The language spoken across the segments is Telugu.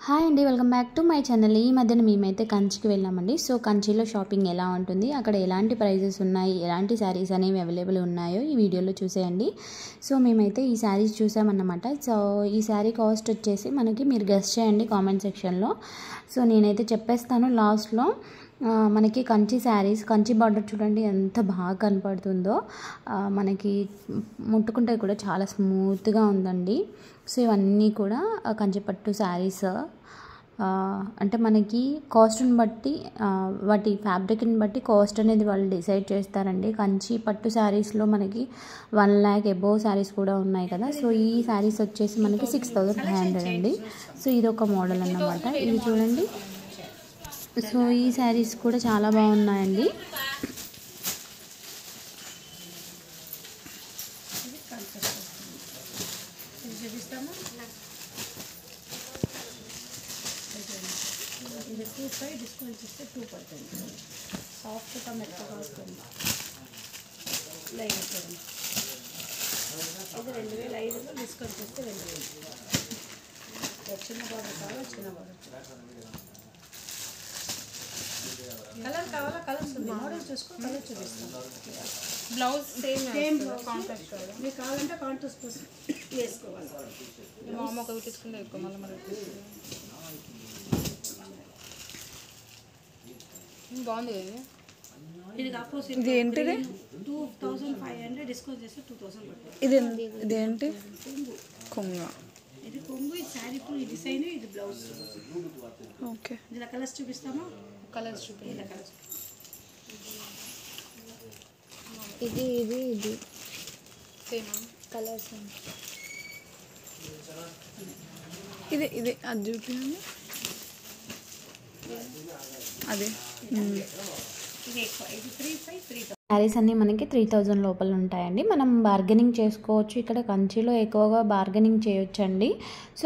హాయ్ అండి, welcome back to my channel. ఈ మధ్యన మేమైతే కంచికి వెళ్ళామండి. సో కంచిలో షాపింగ్ ఎలా ఉంటుంది, అక్కడ ఎలాంటి ప్రైజెస్ ఉన్నాయి, ఎలాంటి శారీస్ అనేవి అవైలబుల్ ఉన్నాయో ఈ వీడియోలో చూసేయండి. సో మేమైతే ఈ శారీస్ చూసామన్నమాట. సో ఈ శారీ కాస్ట్ వచ్చేసి మనకి మీరు గెస్ చేయండి కామెంట్ సెక్షన్లో. సో నేనైతే చెప్పేస్తాను లాస్ట్లో. మనకి కంచి శారీస్, కంచి బార్డర్ చూడండి ఎంత బాగా కనపడుతుందో. మనకి ముట్టుకుంటే కూడా చాలా స్మూత్గా ఉందండి. సో ఇవన్నీ కూడా కంచిపట్టు శారీస్. అంటే మనకి కాస్ట్ని బట్టి, వాటి ఫ్యాబ్రిక్ని బట్టి కాస్ట్ అనేది వాళ్ళు డిసైడ్ చేస్తారండి. కంచి పట్టు శారీస్లో మనకి 1 lakh అబోవ్ శారీస్ కూడా ఉన్నాయి కదా. సో ఈ శారీస్ వచ్చేసి మనకి 6500 అండి. సో ఇది ఒక మోడల్ అన్నమాట. ఇది చూడండి. సో ఈ శారీస్ కూడా చాలా బాగున్నాయండి. ఇది 2.5 డిస్కౌంట్ ఇస్తే 2%. సాఫ్ట్గా మెత్తగా వస్తుంది. లైన్ చూడండి. ఇది 2005లో డిస్కౌంట్ చేస్తే 2000. చిన్న బార్డర్ కావాలా, చిన్న బార్డర్ కలర్ కావాలా, కలర్స్ ఉంది. మోడల్ చూసుకో, కలర్ చూపిస్తాం. బ్లౌజ్ సేమ్ కాంట్రాస్ట్ మీకు కావాలంటే కాంట్రాస్ట్ కోసం వేసుకోవాలి. మా అమ్మ ఒక తీసుకుంటే ఎక్కువ మళ్ళీ బాగుంది కదా. ఇది ఆపోజిట్. ఇది ఏంటిది? 2500 డిస్కౌంట్ చేస్తే 2000 పడుతుంది. ఇదేంటి? కొంగ. ఇది కొంగు, ఇది శారీ, ఈ డిజైన్, ఇది బ్లౌజ్. ఓకే, ఇలా కలర్స్ చూపిస్తామా? కలర్స్ చూపి. ఇలా కలర్స్ ఇది సేమ్ కలర్స్ ఇది అది చూపించండి. అదే ఇది ఎక్కువ. ఇది 3,500. శారీస్ అన్నీ మనకి 3000 లోపల ఉంటాయండి. మనం బార్గెనింగ్ చేసుకోవచ్చు. ఇక్కడ కంచిలో ఎక్కువగా బార్గెనింగ్ చేయొచ్చండి. సో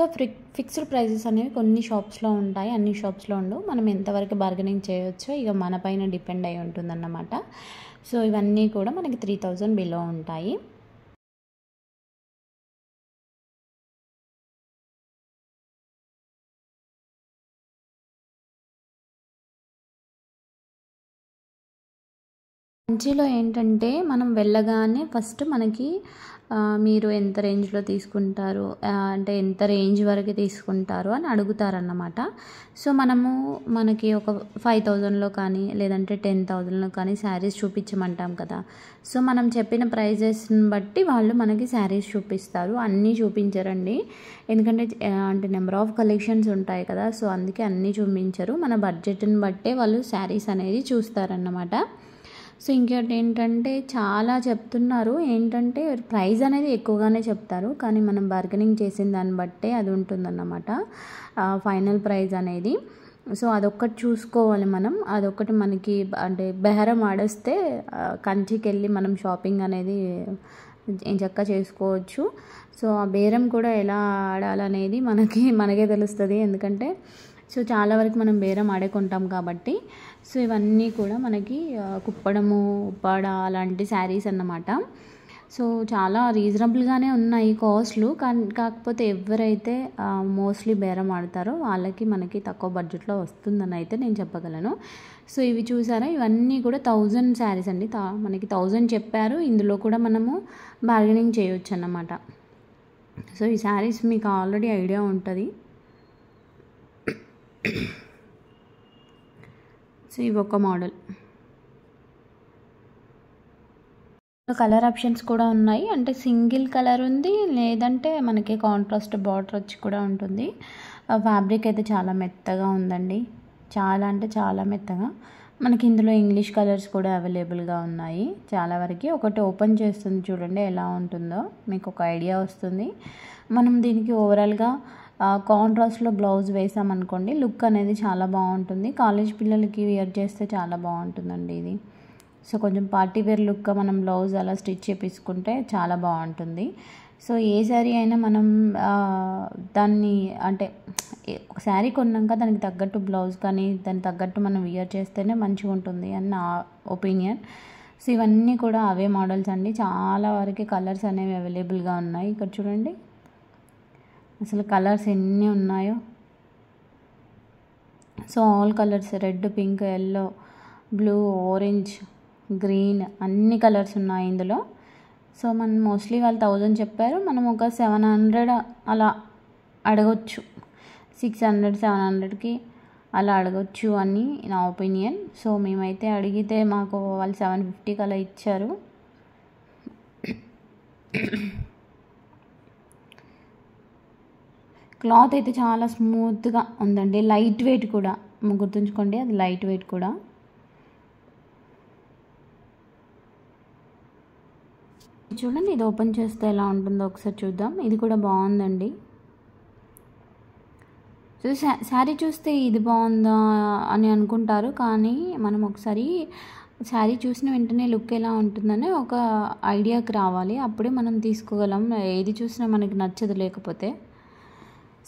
ఫిక్స్డ్ ప్రైజెస్ అనేవి కొన్ని షాప్స్లో ఉంటాయి, అన్ని షాప్స్లో ఉండవు. మనం ఎంతవరకు బార్గెనింగ్ చేయొచ్చో ఇక మన పైన డిపెండ్ అయి ఉంటుందన్నమాట. సో ఇవన్నీ కూడా మనకి 3000 బిలో ఉంటాయి. కంచిలో ఏంటంటే మనం వెళ్ళగానే ఫస్ట్ మనకి మీరు ఎంత రేంజ్లో తీసుకుంటారు, అంటే ఎంత రేంజ్ వరకు తీసుకుంటారు అని అడుగుతారన్నమాట. సో మనకి ఒక 5000లో కానీ లేదంటే 10,000లో కానీ శారీస్ చూపించమంటాం కదా. సో మనం చెప్పిన ప్రైజెస్ని బట్టి వాళ్ళు మనకి శారీస్ చూపిస్తారు. అన్నీ చూపించరండి, ఎందుకంటే అంటే నెంబర్ ఆఫ్ కలెక్షన్స్ ఉంటాయి కదా. సో అందుకే అన్నీ చూపించరు. మన బడ్జెట్ని బట్టే వాళ్ళు శారీస్ అనేది చూస్తారన్నమాట. సో ఇంకోటి ఏంటంటే చాలా చెప్తున్నారు, ఏంటంటే ప్రైస్ అనేది ఎక్కువగానే చెప్తారు, కానీ మనం బార్గెనింగ్ చేసిన దాన్ని బట్టే అది ఉంటుందన్నమాట ఫైనల్ ప్రైస్ అనేది. సో అదొక్కటి చూసుకోవాలి మనం. అదొక్కటి మనకి అంటే బేరం ఆడేస్తే కంచికి వెళ్ళి మనం షాపింగ్ అనేది చక్కగా చేసుకోవచ్చు. సో ఆ బేరం కూడా ఎలా ఆడాలనేది మనకే తెలుస్తుంది, ఎందుకంటే సో చాలా వరకు మనం బేరం ఆడుకుంటాం కాబట్టి. సో ఇవన్నీ కూడా మనకి కుప్పడము, ఉప్పాడ అలాంటి శారీస్ అన్నమాట. సో చాలా రీజనబుల్గానే ఉన్నాయి కాస్ట్లు, కాకపోతే ఎవరైతే మోస్ట్లీ బేరం ఆడతారో వాళ్ళకి మనకి తక్కువ బడ్జెట్లో వస్తుందని అయితే నేను చెప్పగలను. సో ఇవి చూసారా, ఇవన్నీ కూడా 1000 శారీస్ అండి. మనకి 1000 చెప్పారు. ఇందులో కూడా మనము బార్గెనింగ్ చేయొచ్చు అన్నమాట. సో ఈ శారీస్ మీకు ఆల్రెడీ ఐడియా ఉంటుంది. సో ఇవి ఒక మోడల్. కలర్ ఆప్షన్స్ కూడా ఉన్నాయి, అంటే సింగిల్ కలర్ ఉంది, లేదంటే మనకి కాంట్రాస్ట్ బార్డర్ వచ్చి కూడా ఉంటుంది. ఫ్యాబ్రిక్ అయితే చాలా మెత్తగా ఉందండి, చాలా అంటే చాలా మెత్తగా. మనకి ఇందులో ఇంగ్లీష్ కలర్స్ కూడా అవైలబుల్గా ఉన్నాయి చాలా వరకు. ఒకటి ఓపెన్ చేస్తుంది చూడండి ఎలా ఉంటుందో, మీకు ఒక ఐడియా వస్తుంది. మనం దీనికి ఓవరాల్గా కాంట్రాస్ట్లో బ్లౌజ్ వేసామనుకోండి, లుక్ అనేది చాలా బాగుంటుంది. కాలేజ్ పిల్లలకి వేర్ చేస్తే చాలా బాగుంటుందండి ఇది. సో కొంచెం పార్టీ వేర్ లుక్గా మనం బ్లౌజ్ అలా స్టిచ్ చేపించుకుంటే చాలా బాగుంటుంది. సో ఏ శారీ అయినా మనం దాన్ని అంటే ఒక శారీ కొన్నాక దానికి తగ్గట్టు బ్లౌజ్ కానీ దానికి తగ్గట్టు మనం వేర్ చేస్తేనే మంచిగా ఉంటుంది అని నా ఒపీనియన్. సో ఇవన్నీ కూడా అవే మోడల్స్ అండి. చాలా వరకు కలర్స్ అనేవి అవైలబుల్గా ఉన్నాయి. ఇక్కడ చూడండి అసలు కలర్స్ ఎన్ని ఉన్నాయో. So all colours red, pink, yellow, blue, orange, green అన్ని కలర్స్ ఉన్నాయి ఇందులో. సో మనం మోస్ట్లీ వాళ్ళు 1000 చెప్పారు, మనం ఒక 700 అలా అడగొచ్చు, 600, 700కి అలా అడగొచ్చు అని నా ఒపీనియన్. సో మేమైతే అడిగితే మాకు వాళ్ళు 750కి అలా ఇచ్చారు. క్లాత్ అయితే చాలా స్మూత్గా ఉందండి, లైట్ వెయిట్ కూడా, గుర్తుంచుకోండి అది లైట్ వెయిట్ కూడా. చూడండి ఇది ఓపెన్ చేస్తే ఎలా ఉంటుందో ఒకసారి చూద్దాం. ఇది కూడా బాగుందండి. సో శారీ చూస్తే ఇది బాగుందా అని అనుకుంటారు, కానీ మనం ఒకసారి శారీ చూసిన వెంటనే లుక్ ఎలా ఉంటుందని ఒక ఐడియాకి రావాలి, అప్పుడే మనం తీసుకోగలం. ఏది చూసినా మనకి నచ్చదు లేకపోతే.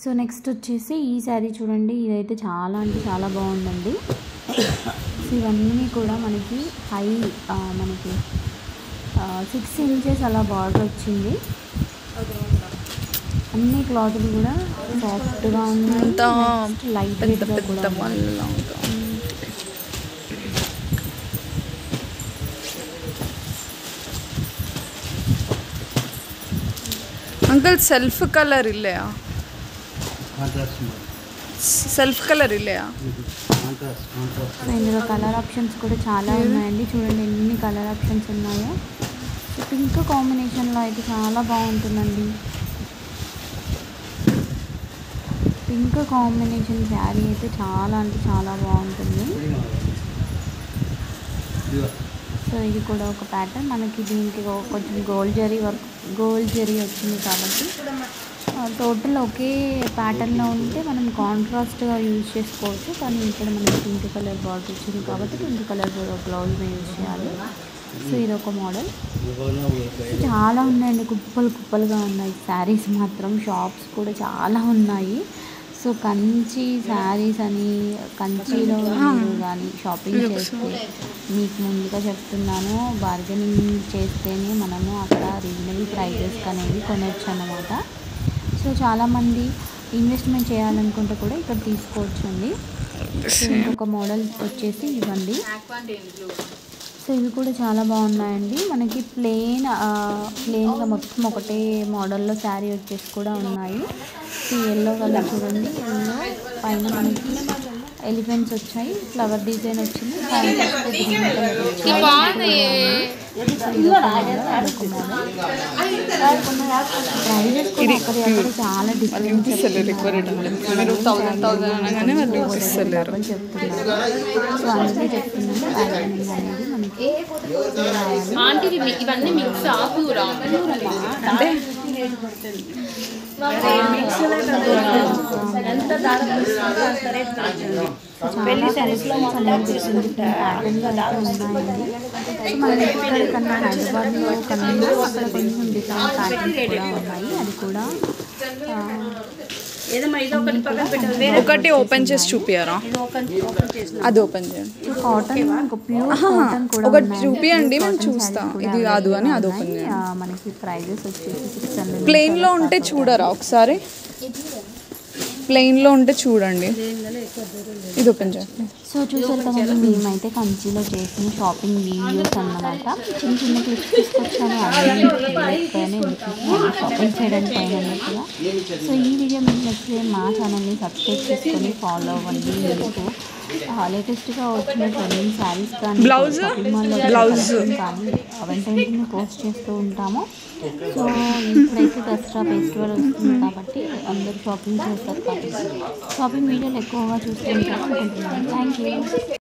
సో నెక్స్ట్ వచ్చేసి ఈ శారీ చూడండి, ఇదైతే చాలా అంటే చాలా బాగుందండి. సో ఇవన్నీ కూడా మనకి మనకి 6 ఇంచెస్ అలా బార్డర్ వచ్చింది. అన్ని క్లాతులు కూడా సాఫ్ట్గా ఉన్నాయి, లైట్ వెయిట్గా కూడా ఉన్నాయి. अंकल सेल्फ कलर इल्लेया సెల్ఫ్ కలర్ ఇల్లేయా? ఇందులో కలర్ ఆప్షన్స్ కూడా చాలా ఉన్నాయండి. చూడండి ఎన్ని కలర్ ఆప్షన్స్ ఉన్నాయో. పింక్ కాంబినేషన్లో అయితే చాలా బాగుంటుందండి. పింక్ కాంబినేషన్ శారీ అయితే చాలా అంటే చాలా బాగుంటుంది. సో ఇది కూడా ఒక ప్యాటర్న్, మనకి దీనికి కొంచెం గోల్డ్ జరీ వచ్చింది కాబట్టి టోటల్ ఒకే ప్యాటర్న్లో ఉంటే మనం కాంట్రాస్ట్గా యూజ్ చేసుకోవచ్చు. కానీ ఇక్కడ మనకి పింక్ కలర్ బార్డర్ వచ్చింది కాబట్టి పింక్ కలర్ బ్లౌజ్ మీద యూజ్ చేయాలి. సో ఇది ఒక మోడల్. చాలా ఉన్నాయండి, కుప్పలుగా ఉన్నాయి శారీస్ మాత్రం. షాప్స్ కూడా చాలా ఉన్నాయి. సో కంచి శారీస్ అని, కంచిలో మీరు కానీ షాపింగ్ చేస్తే మీకు ముందుగా చెప్తున్నాను, బార్గెనింగ్ చేస్తేనే మనము అక్కడ రీజనబుల్ ప్రైజెస్కి అనేవి కొనవచ్చు అన్నమాట. సో చాలామంది ఇన్వెస్ట్మెంట్ చేయాలనుకుంటే కూడా ఇక్కడ తీసుకోవచ్చు అండి. సో ఇంకొక మోడల్ వచ్చేసి ఇవ్వండి. సో ఇవి కూడా చాలా బాగున్నాయండి. మనకి ప్లెయిన్గా మొత్తం ఒకటే మోడల్లో శారీ వచ్చేసి కూడా ఉన్నాయి. సో ఎల్లో కలర్ చూడండి, ఎల్లో పైన మనకి ఎలిఫెంట్స్ వచ్చాయి, ఫ్లవర్ డిజైన్ వచ్చింది, గ్రీన్ కలర్ వచ్చింది. ప్రైజెస్ కూడా అక్కడ చాలా డిఫరెంట్ చెప్తున్నారు. సో అందుకే చెప్తున్నాను, బార్గెనింగ్ అనేది మనకి పెళ్లి సారీస్లో ఉన్నాయండి. మన ఇక్కడ కన్నా హైదరాబాద్లో కన్నా అక్కడ కొంచెం డిఫరెంట్ ప్యాటర్న్స్ కూడా ఉన్నాయి. అది కూడా ఒకటి ఓపెన్ చేసి చూపియారా? అది ఓపెన్ చేయండి. కాటన్, ప్యూర్ కాటన్ కూడా ఒకటి చూపియండి, మేము చూస్తాం. ఇది కాదు అని అది ఓపెన్ చేయండి. మనకి ప్రైజెస్ వచ్చేసి 600. ప్లెయిన్లో ఉంటే చూడరా ఒకసారి? ప్లెయిన్లో ఉంటే చూడండి. ఇది ఓపెన్ చేయండి. సో చూసారు కదండి, మేమైతే కంచిలో చేసిన షాపింగ్ వీడియోస్ అన్నమాట. చిన్న క్లిప్స్ తీసుకొచ్చాను, అన్నీ షాపింగ్ చేయడానికి పైన అన్నట్టుగా. సో ఈ వీడియో మీకు నచ్చితే మా ఛానల్ని సబ్స్క్రైబ్ చేసుకొని ఫాలో అవ్వండి. మీకు లేటెస్ట్గా వచ్చిన ట్రెండింగ్ శారీస్ కానీ షాపింగ్ మాల్లో కానీ వెంటనే పోస్ట్ చేస్తూ ఉంటాము. సో ఇప్పుడైతే దసరా ఫెస్టివల్ వస్తుంది కాబట్టి అందరూ షాపింగ్ చేస్తారు కాబట్టి షాపింగ్ వీడియోలు ఎక్కువగా చూస్తూ ఉంటారు అనుకుంటున్నాను. Thank you.